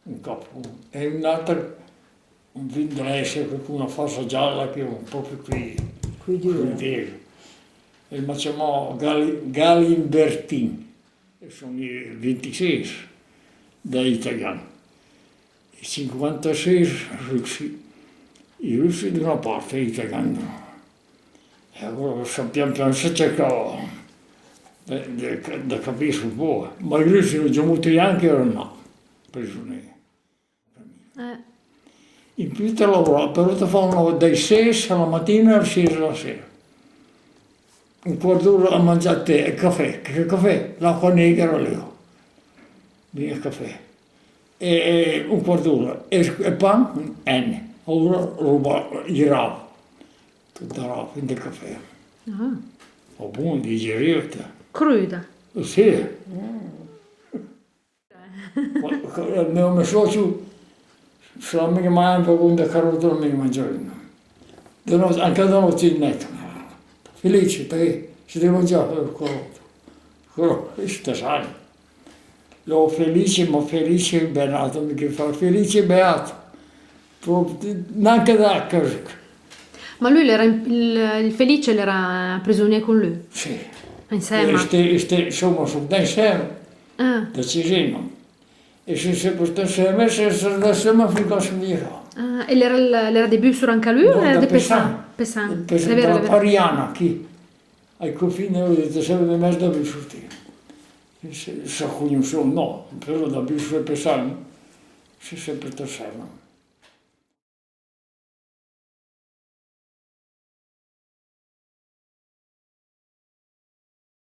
un capo, e un'altra un vindresse con una fascia gialla che è un po' più qui dentro. E mi chiamò Galimbertin, e sono i 26 da italiano, i 56 russi, i russi da una parte e gli italiani. E allora pian piano si cercava da capire un po', ma i russi non sono venuti anche o no, prigionieri. In più te lavoravo, però ti fanno dai 6 alla mattina alle 6 alla sera. Un quarto d'ora a mangiare tè e caffè, che caffè? L'acqua negra lì, il caffè. E un quarto d'ora, e pan, N. Allora girava, tutta la fin del caffè. O buono, digerita. Cruda. Sì. Il mio socio, se non mi mangia con le carote non mi mangiano. Anche da notte in netto. Felice, perché si deve mangiare il carote. Questo sai. Lo felice, ma felice e beato, mi fa felice e beato. Neanche da cosa. Ma lui il Felice l'era prigioniero con lui? Sì. Insieme? Insomma, sono da insieme, da Cesena. E se si porta insieme, se da insieme finché si dirà. E l'era di Bussura anche lui o era di Pessan? Pessan. È vero, Da è vero. Pariana, qui. Ai confini, ho detto, sempre di mezzo da Bussura. Se conosciamo, no, però da Bussura e Pessan, si è sempre insieme.